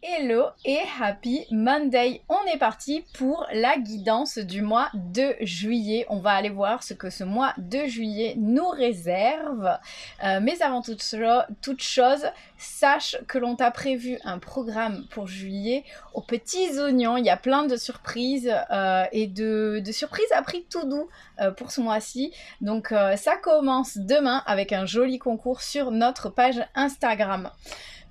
Hello et happy Monday. On est parti pour la guidance du mois de juillet. On va aller voir ce que ce mois de juillet nous réserve. Mais avant toute chose, sache que l'on t'a prévu un programme pour juillet aux petits oignons. Il y a plein de surprises et de surprises à prix tout doux pour ce mois-ci. Donc ça commence demain avec un joli concours sur notre page Instagram.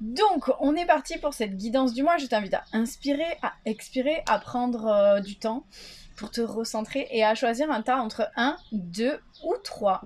Donc, on est parti pour cette guidance du mois. Je t'invite à inspirer, à expirer, à prendre du temps pour te recentrer et à choisir un tas entre 1, 2 ou 3.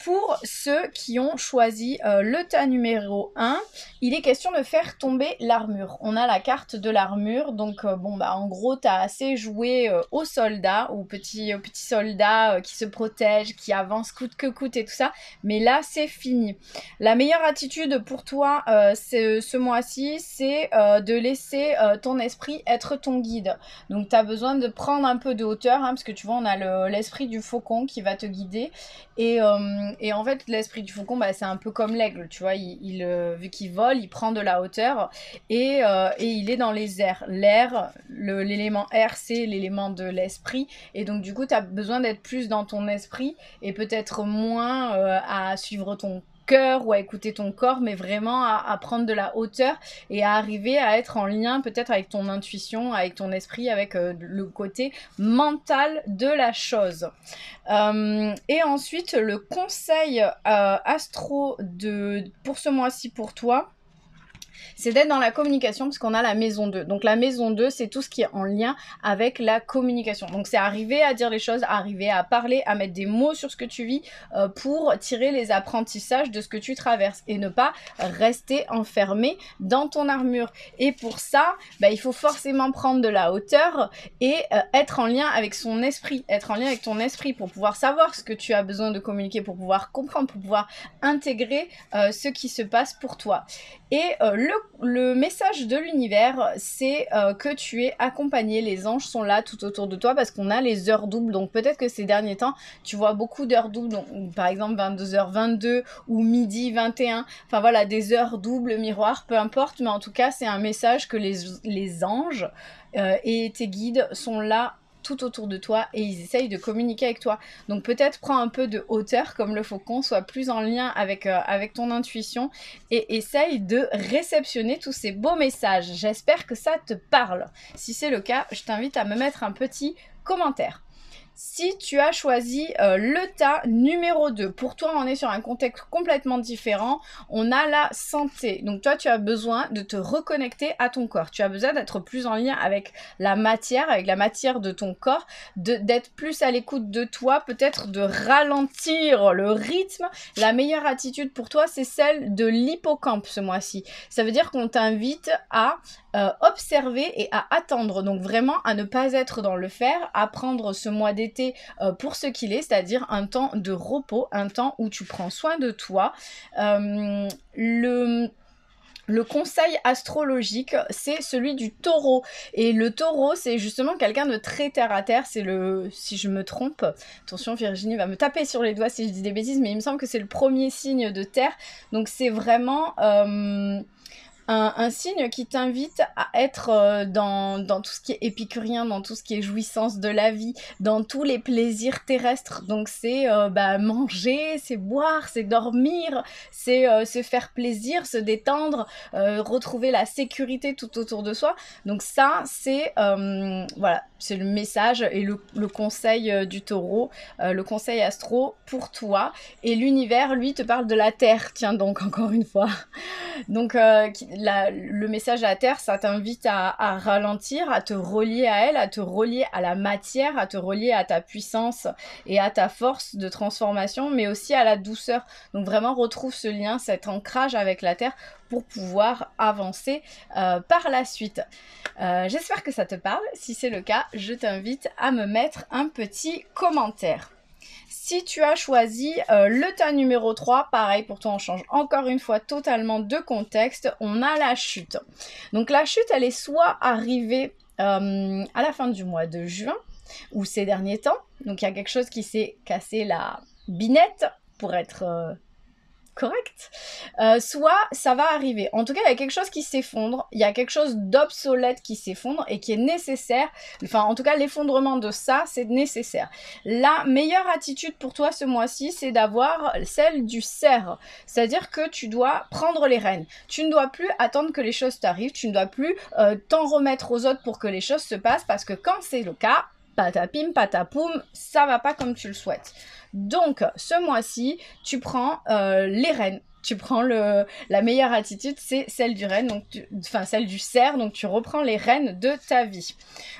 Pour ceux qui ont choisi le tas numéro 1, il est question de faire tomber l'armure. On a la carte de l'armure, donc en gros, tu as assez joué aux soldats, aux petits soldats qui se protègent, qui avancent coûte que coûte et tout ça. Mais là, c'est fini. La meilleure attitude pour toi ce mois-ci, c'est de laisser ton esprit être ton guide. Donc, tu as besoin de prendre un peu de hauteur, parce que tu vois, on a l'esprit du faucon qui va te guider. Et en fait, l'esprit du faucon, c'est un peu comme l'aigle, tu vois, vu qu'il vole, il prend de la hauteur et il est dans les airs. L'air, l'élément air, c'est l'élément de l'esprit. Et donc, du coup, tu as besoin d'être plus dans ton esprit et peut-être moins à suivre ton cœur ou à écouter ton corps, mais vraiment à prendre de la hauteur et à arriver à être en lien peut-être avec ton intuition, avec ton esprit, avec le côté mental de la chose. Et ensuite, le conseil astro pour ce mois-ci pour toi, c'est d'être dans la communication parce qu'on a la maison 2. Donc la maison 2, c'est tout ce qui est en lien avec la communication. Donc c'est arriver à dire les choses, arriver à parler, à mettre des mots sur ce que tu vis pour tirer les apprentissages de ce que tu traverses et ne pas rester enfermé dans ton armure. Et pour ça, il faut forcément prendre de la hauteur et être en lien avec son esprit, être en lien avec ton esprit pour pouvoir savoir ce que tu as besoin de communiquer, pour pouvoir comprendre, pour pouvoir intégrer ce qui se passe pour toi. Et le message de l'univers, c'est que tu es accompagné, les anges sont là tout autour de toi parce qu'on a les heures doubles. Donc peut-être que ces derniers temps, tu vois beaucoup d'heures doubles, donc, par exemple 22h22 ou midi 21. Enfin voilà, des heures doubles, miroirs, peu importe. Mais en tout cas, c'est un message que les anges et tes guides sont là tout autour de toi et ils essayent de communiquer avec toi. Donc peut-être prends un peu de hauteur comme le faucon, sois plus en lien avec ton intuition et essaye de réceptionner tous ces beaux messages. J'espère que ça te parle. Si c'est le cas, je t'invite à me mettre un petit commentaire. Si tu as choisi le tas numéro 2, pour toi on est sur un contexte complètement différent, on a la santé. Donc toi tu as besoin de te reconnecter à ton corps, tu as besoin d'être plus en lien avec la matière de ton corps, d'être plus à l'écoute de toi, peut-être de ralentir le rythme. La meilleure attitude pour toi c'est celle de l'hippocampe ce mois-ci. Ça veut dire qu'on t'invite à observer et à attendre, donc vraiment à ne pas être dans le faire, à prendre ce mois d'été pour ce qu'il est, c'est-à-dire un temps de repos, un temps où tu prends soin de toi. Le conseil astrologique, c'est celui du taureau. Et le taureau, c'est justement quelqu'un de très terre-à-terre. C'est si je me trompe, attention, Virginie va me taper sur les doigts si je dis des bêtises, mais il me semble que c'est le premier signe de terre. Donc c'est vraiment un signe qui t'invite à être dans tout ce qui est épicurien, dans tout ce qui est jouissance de la vie, dans tous les plaisirs terrestres. Donc c'est manger, c'est boire, c'est dormir, c'est se faire plaisir, se détendre, retrouver la sécurité tout autour de soi. Donc ça, c'est voilà, c'est le message et le conseil du taureau, le conseil astro pour toi. Et l'univers, lui, te parle de la terre, tiens donc, encore une fois. Donc le message à la Terre, ça t'invite à ralentir, à te relier à elle, à te relier à la matière, à te relier à ta puissance et à ta force de transformation, mais aussi à la douceur. Donc vraiment retrouve ce lien, cet ancrage avec la Terre pour pouvoir avancer par la suite. J'espère que ça te parle. Si c'est le cas, je t'invite à me mettre un petit commentaire. Si tu as choisi le tas numéro 3, pareil pour toi on change encore une fois totalement de contexte, on a la chute. Donc la chute elle est soit arrivée à la fin du mois de juin ou ces derniers temps, donc il y a quelque chose qui s'est cassé la binette pour être correct, soit ça va arriver. En tout cas, il y a quelque chose qui s'effondre, il y a quelque chose d'obsolète qui s'effondre et qui est nécessaire. Enfin, en tout cas, l'effondrement de ça, c'est nécessaire. La meilleure attitude pour toi ce mois-ci, c'est d'avoir celle du cerf. C'est-à-dire que tu dois prendre les rênes. Tu ne dois plus attendre que les choses t'arrivent, tu ne dois plus t'en remettre aux autres pour que les choses se passent, parce que quand c'est le cas, patapim, patapoum, ça va pas comme tu le souhaites. Donc, ce mois-ci, tu prends les rênes. Tu prends la meilleure attitude, c'est celle du renne, donc enfin celle du cerf, donc tu reprends les rênes de ta vie.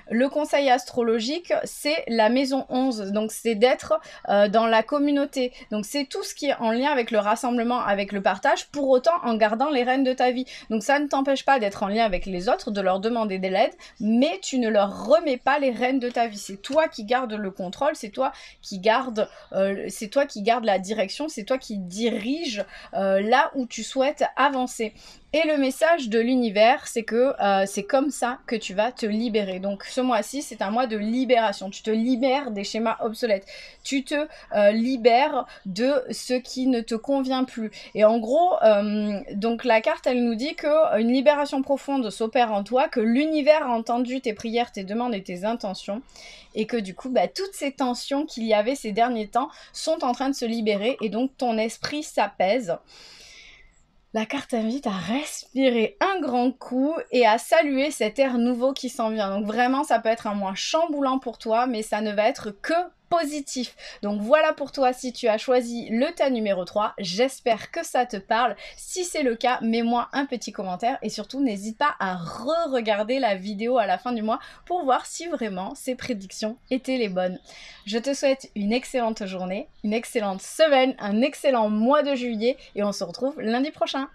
Le conseil astrologique, c'est la maison 11, donc c'est d'être dans la communauté. Donc c'est tout ce qui est en lien avec le rassemblement, avec le partage, pour autant en gardant les rênes de ta vie. Donc ça ne t'empêche pas d'être en lien avec les autres, de leur demander de l'aide, mais tu ne leur remets pas les rênes de ta vie. C'est toi qui gardes le contrôle, c'est toi qui gardes la direction, c'est toi qui dirige là où tu souhaites avancer. Et le message de l'univers, c'est que c'est comme ça que tu vas te libérer. Donc ce mois-ci, c'est un mois de libération. Tu te libères des schémas obsolètes. Tu te libères de ce qui ne te convient plus. Et en gros, donc la carte, elle nous dit qu'une libération profonde s'opère en toi, que l'univers a entendu tes prières, tes demandes et tes intentions. Et que du coup, toutes ces tensions qu'il y avait ces derniers temps sont en train de se libérer. Et donc ton esprit s'apaise. La carte t'invite à respirer un grand coup et à saluer cet air nouveau qui s'en vient. Donc vraiment, ça peut être un mois chamboulant pour toi, mais ça ne va être que positif. Donc voilà pour toi si tu as choisi le tas numéro 3. J'espère que ça te parle. Si c'est le cas, mets-moi un petit commentaire et surtout n'hésite pas à re-regarder la vidéo à la fin du mois pour voir si vraiment ces prédictions étaient les bonnes. Je te souhaite une excellente journée, une excellente semaine, un excellent mois de juillet et on se retrouve lundi prochain.